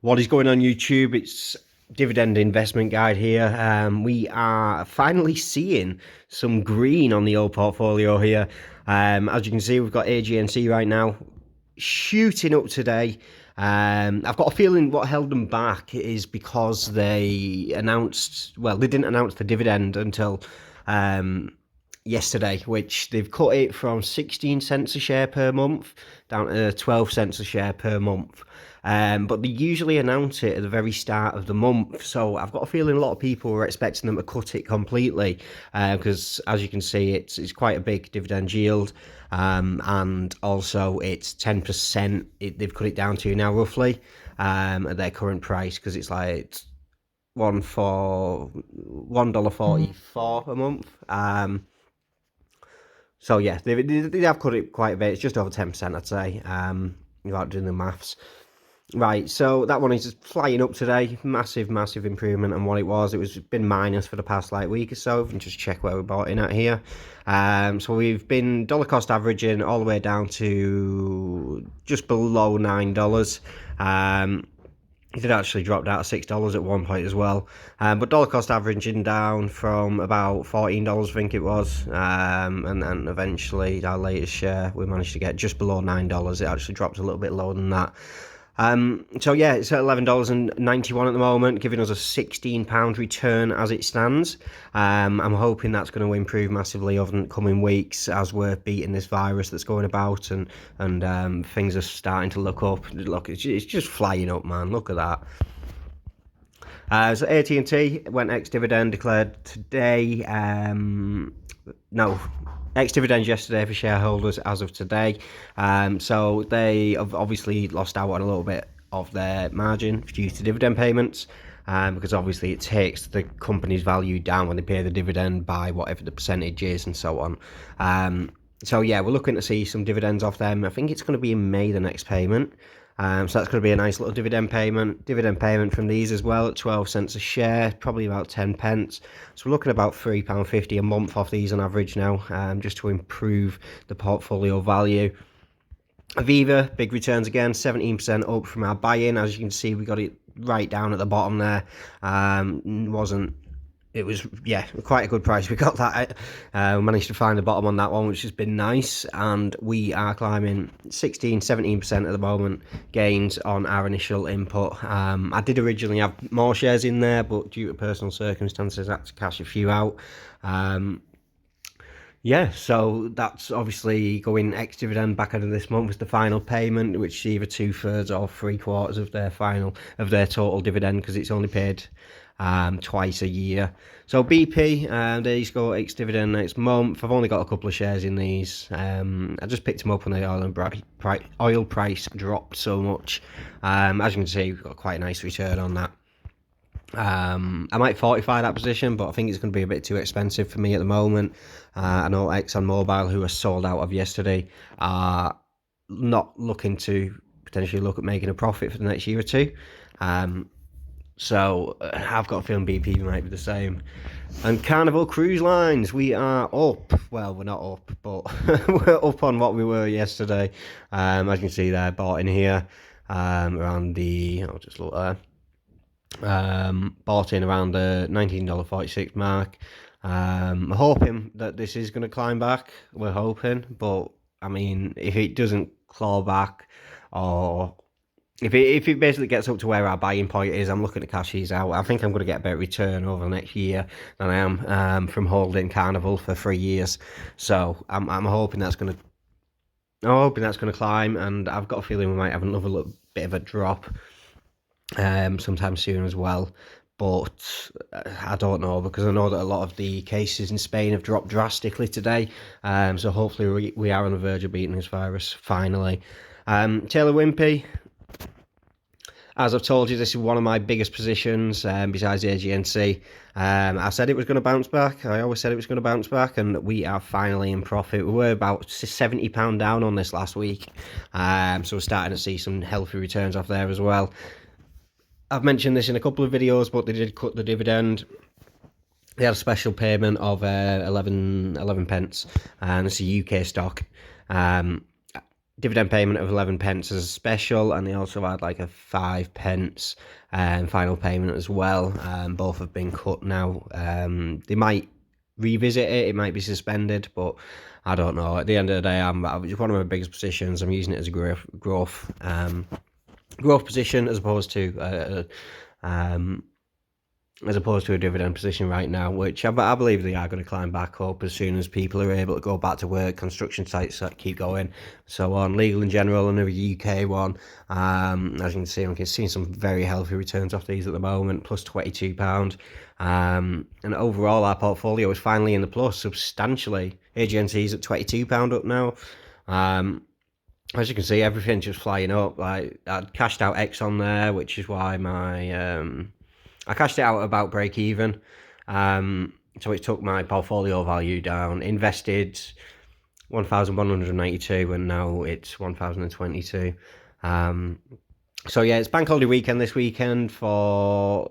What is going on YouTube? It's Dividend Investment Guide here. We are finally seeing some green on the old portfolio here. As you can see, we've got AGNC right now shooting up today. I've got a feeling what held them back is because they announced, well, they didn't announce the dividend until yesterday, which they've cut it from 16 cents a share per month down to 12 cents a share per month. But they usually announce it at the very start of the month, so I've got a feeling a lot of people were expecting them to cut it completely, because as you can see, it's quite a big dividend yield, and also it's 10%. They've cut it down to now roughly at their current price, because it's like $1.44 a month. So yeah, they have cut it quite a bit. It's just over 10%, I'd say, without doing the maths. Right, so that one is just flying up today. Massive improvement on what it was. It was been minus for the past like week or so. And just check where we bought in at here. So we've been dollar cost averaging all the way down to just below $9. It did actually drop down to $6 at one point as well, but dollar cost averaging down from about $14, I think it was, and then eventually our latest share we managed to get just below $9. It actually dropped a little bit lower than that. So yeah, it's at $11.91 at the moment, giving us a £16 return as it stands. I'm hoping that's going to improve massively over the coming weeks as we're beating this virus that's going about, and things are starting to look up. Look, it's just flying up, man. Look at that. So AT&T went ex-dividend, declared today. No, ex-dividends yesterday for shareholders as of today. So they have obviously lost out on a little bit of their margin due to dividend payments, because obviously it takes the company's value down when they pay the dividend by whatever the percentage is and so on. So yeah, we're looking to see some dividends off them. I think it's going to be in May, the next payment. So that's going to be a nice little dividend payment. Dividend payment from these as well at 12 cents a share, probably about 10 pence. So we're looking at about £3.50 a month off these on average now, just to improve the portfolio value. Aviva, big returns again, 17% up from our buy-in. As you can see, we got it right down at the bottom there. It was, yeah, quite a good price. We got that. We managed to find the bottom on that one, which has been nice. And we are climbing 17% at the moment, gains on our initial input. I did originally have more shares in there, but due to personal circumstances, I had to cash a few out. Yeah, so that's obviously going ex-dividend back out of this month was the final payment, which is either 2/3 or 3/4 of their total dividend, because it's only paid twice a year. So BP, these go ex-dividend next month. I've only got a couple of shares in these. I just picked them up when the oil price dropped so much. As you can see, we've got quite a nice return on that. I might fortify that position, but I think it's going to be a bit too expensive for me at the moment. I know ExxonMobil, who are sold out of yesterday, are not looking to potentially look at making a profit for the next year or two. So I've got a feeling BP might be the same. And Carnival Cruise Lines, we are up. Well, we're not up, but we're up on what we were yesterday. As you can see there, bought in here around the, I'll just look there. Bought in around the $19.46 mark. Hoping that this is going to climb back. We're hoping, but I mean, if it doesn't claw back, or if it basically gets up to where our buying point is, I'm looking to cash these out. I think I'm going to get a better return over the next year than I am from holding Carnival for 3 years. So I'm hoping that's going to climb, and I've got a feeling we might have another little bit of a drop sometime soon as well, but I don't know, because I know that a lot of the cases in Spain have dropped drastically today, so hopefully we are on the verge of beating this virus finally. Taylor Wimpey, as I've told you, this is one of my biggest positions besides the AGNC. I said it was going to bounce back. I always said it was going to bounce back, and we are finally in profit. We were about £70 down on this last week, so we're starting to see some healthy returns off there as well. I've mentioned this in a couple of videos, but they did cut the dividend. They had a special payment of 11 pence, and it's a UK stock. dividend payment of 11 pence as a special, and they also had like a 5 pence final payment as well. Both have been cut now. They might revisit it, it might be suspended, but I don't know. At the end of the day, I'm one of my biggest positions. I'm using it as a growth position as opposed to a dividend position right now, which I believe they are going to climb back up as soon as people are able to go back to work, construction sites that keep going, so on. Legal in general, another UK one. As you can see, I'm seeing some very healthy returns off these at the moment, plus £22. And overall, our portfolio is finally in the plus substantially. AGNC is at £22 up now. As you can see, everything's just flying up. Like, I'd cashed out X on there, which is why I cashed it out about break even. So it took my portfolio value down. Invested 1,192 and now it's 1,022. So yeah, it's bank holiday weekend this weekend for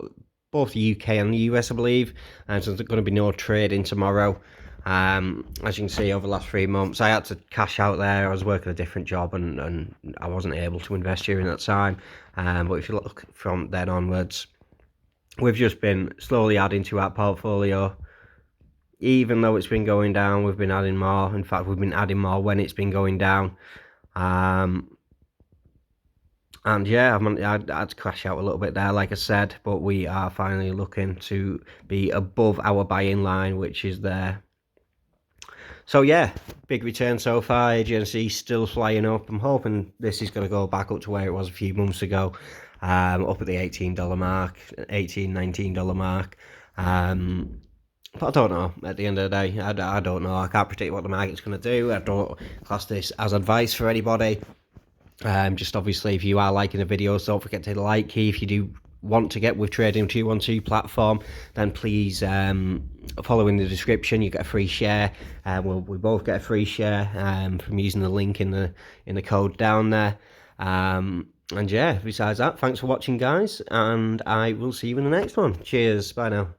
both the UK and the US, I believe. And so there's going to be no trading tomorrow. As you can see, over the last 3 months, I had to cash out there. I was working a different job and I wasn't able to invest during that time. But if you look from then onwards, we've just been slowly adding to our portfolio. Even though it's been going down, we've been adding more. In fact, we've been adding more when it's been going down. And yeah, I had to crash out a little bit there, like I said, but we are finally looking to be above our buying line, which is there. So yeah, big return so far. AGNC still flying up. I'm hoping this is going to go back up to where it was a few months ago, up at the $18 mark, $18, $19 mark. But I don't know. At the end of the day, I don't know. I can't predict what the market's going to do. I don't class this as advice for anybody. Just obviously, if you are liking the videos, don't forget to hit the like key. If you do want to get with Trading 212 platform, then please follow in the description. You get a free share. We both get a free share from using the link in the code down there. And yeah, besides that, thanks for watching, guys, and I will see you in the next one. Cheers. Bye now.